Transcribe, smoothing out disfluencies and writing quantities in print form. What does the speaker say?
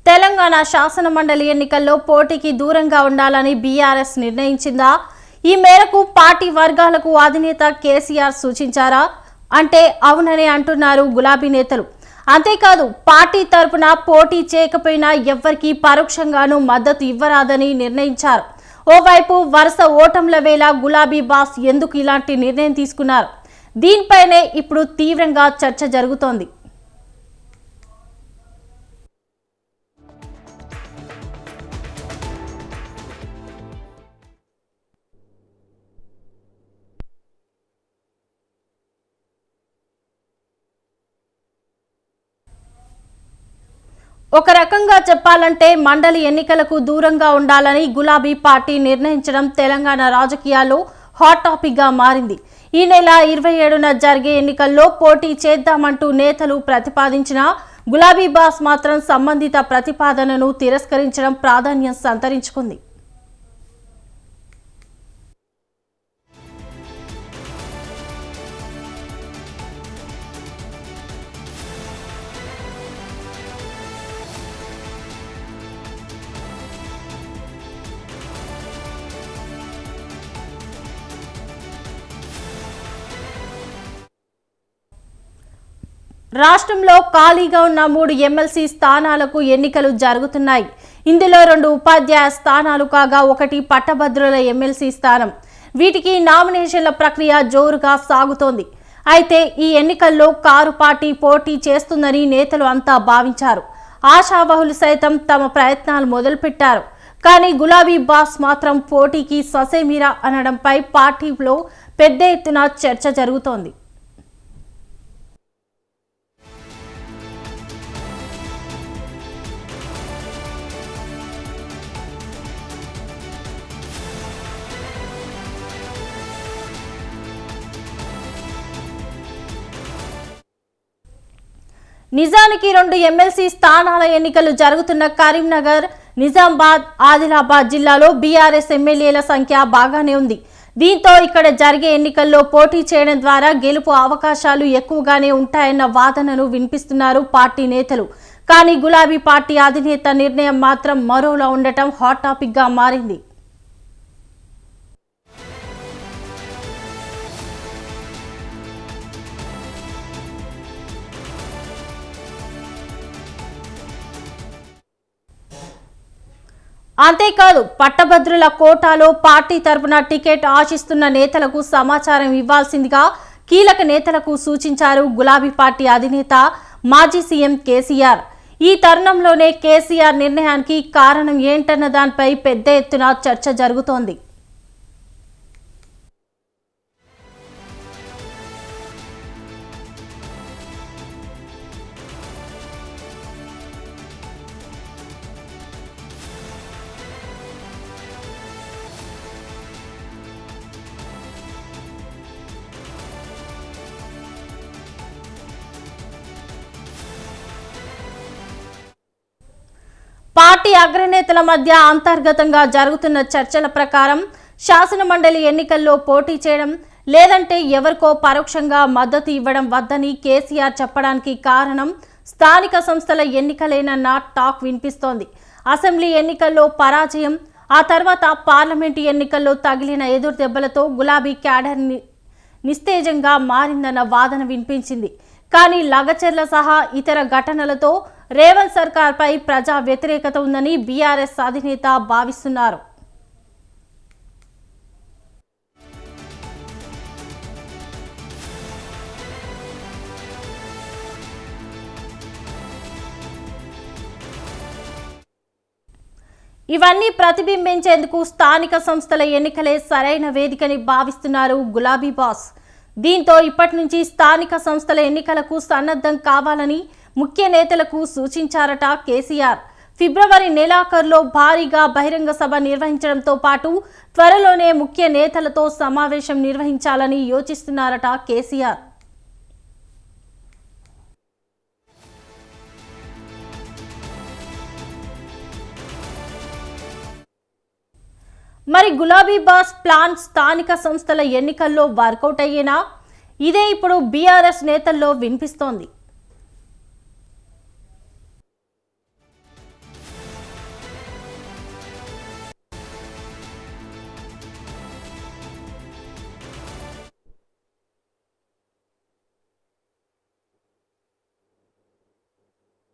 తెలంగాణ శాసన మండలి ఎన్నికల్లో పోటీకి దూరంగా ఉండాలని బీఆర్ఎస్ నిర్ణయించిందా? ఈ మేరకు పార్టీ వర్గాలకు అధినేత కేసీఆర్ సూచించారా అంటే అవునని అంటున్నారు గులాబీ నేతలు. అంతేకాదు పార్టీ తరపున పోటీ చేయకపోయినా ఎవ్వరికీ పరోక్షంగానూ మద్దతు ఇవ్వరాదని నిర్ణయించారు. ఓవైపు వరుస ఓటంల వేళ గులాబీ బాస్ ఎందుకు ఇలాంటి నిర్ణయం తీసుకున్నారు? దీనిపైనే ఇప్పుడు తీవ్రంగా చర్చ జరుగుతోంది. ఒక రకంగా చెప్పాలంటే మండలి ఎన్నికలకు దూరంగా ఉండాలని గులాబీ పార్టీ నిర్ణయించడం తెలంగాణ రాజకీయాల్లో హాట్ టాపిక్ గా మారింది. ఈ నెల 27న జరిగే ఎన్నికల్లో పోటీ చేద్దామంటూ నేతలు ప్రతిపాదించినా గులాబీ బాస్ మాత్రం సంబంధిత ప్రతిపాదనను తిరస్కరించడం ప్రాధాన్యం సంతరించుకుంది. రాష్ట్రంలో ఖాళీగా ఉన్న 3 ఎమ్మెల్సీ స్థానాలకు ఎన్నికలు జరుగుతున్నాయి. ఇందులో 2 ఉపాధ్యాయ స్థానాలు కాగా 1 పట్టభద్రుల ఎమ్మెల్సీ స్థానం. వీటికి నామినేషన్ల ప్రక్రియ జోరుగా సాగుతోంది. అయితే ఈ ఎన్నికల్లో కారు పార్టీ పోటీ చేస్తుందని నేతలు అంతా భావించారు. ఆశావహులు సైతం తమ ప్రయత్నాలు మొదలుపెట్టారు. కానీ గులాబీ బాస్ మాత్రం పోటీకి ససేమిరా అనడంపై పార్టీలో పెద్ద ఎత్తున చర్చ జరుగుతోంది. నిజానికి 2 ఎమ్మెల్సీ స్థానాల ఎన్నికలు జరుగుతున్న కరీంనగర్, నిజామాబాద్, ఆదిలాబాద్ జిల్లాలో బీఆర్ఎస్ ఎమ్మెల్యేల సంఖ్య బాగానే ఉంది. దీంతో ఇక్కడ జరిగే ఎన్నికల్లో పోటీ చేయడం ద్వారా గెలుపు అవకాశాలు ఎక్కువగానే ఉంటాయన్న వాదనను వినిపిస్తున్నారు పార్టీ నేతలు. కానీ గులాబీ పార్టీ అధినేత నిర్ణయం మాత్రం మరోలా ఉండటం హాట్ టాపిక్ గా మారింది. అంతేకాదు పట్టభద్రుల కోటాలో పార్టీ తరపున టికెట్ ఆశిస్తున్న నేతలకు సమాచారం ఇవ్వాల్సిందిగా కీలక నేతలకు సూచించారు గులాబీ పార్టీ అధినేత మాజీ సీఎం కేసీఆర్. ఈ తరుణంలోనే కేసీఆర్ నిర్ణయానికి కారణం ఏంటన్న దానిపై పెద్ద ఎత్తున చర్చ జరుగుతోంది. పార్టీ అగ్రనేతల మధ్య అంతర్గతంగా జరుగుతున్న చర్చల ప్రకారం శాసన మండలి ఎన్నికల్లో పోటీ చేయడం లేదంటే ఎవరికో పరోక్షంగా మద్దతు ఇవ్వడం వద్దని కేసీఆర్ చెప్పడానికి కారణం స్థానిక సంస్థల ఎన్నికలేనన్న టాక్ వినిపిస్తోంది. అసెంబ్లీ ఎన్నికల్లో పరాజయం, ఆ తర్వాత పార్లమెంటు ఎన్నికల్లో తగిలిన ఎదురు దెబ్బలతో గులాబీ క్యాడర్ నిస్తేజంగా మారిందన్న వాదన వినిపించింది. కానీ లగచర్ల సహా ఇతర ఘటనలతో రేవంత్ సర్కార్పై ప్రజా వ్యతిరేకత ఉందని బీఆర్ఎస్ అధినేత భావిస్తున్నారు. ఇవన్నీ ప్రతిబింబించేందుకు స్థానిక సంస్థల ఎన్నికలే సరైన వేదికని భావిస్తున్నారు గులాబీ బాస్. దీంతో ఇప్పటి నుంచి స్థానిక సంస్థల ఎన్నికలకు సన్నద్ధం కావాలని ముఖ్య నేతలకు సూచించారట కేసీఆర్. ఫిబ్రవరి నెలాఖరులో భారీగా బహిరంగ సభ నిర్వహించడంతో పాటు త్వరలోనే ముఖ్య నేతలతో సమావేశం నిర్వహించాలని యోచిస్తున్నారట కేసీఆర్. మరి గులాబీ బాస్ ప్లాన్ స్థానిక సంస్థల ఎన్నికల్లో వర్కౌట్ అయ్యేనా? ఇదే ఇప్పుడు బీఆర్ఎస్ నేతల్లో వినిపిస్తోంది.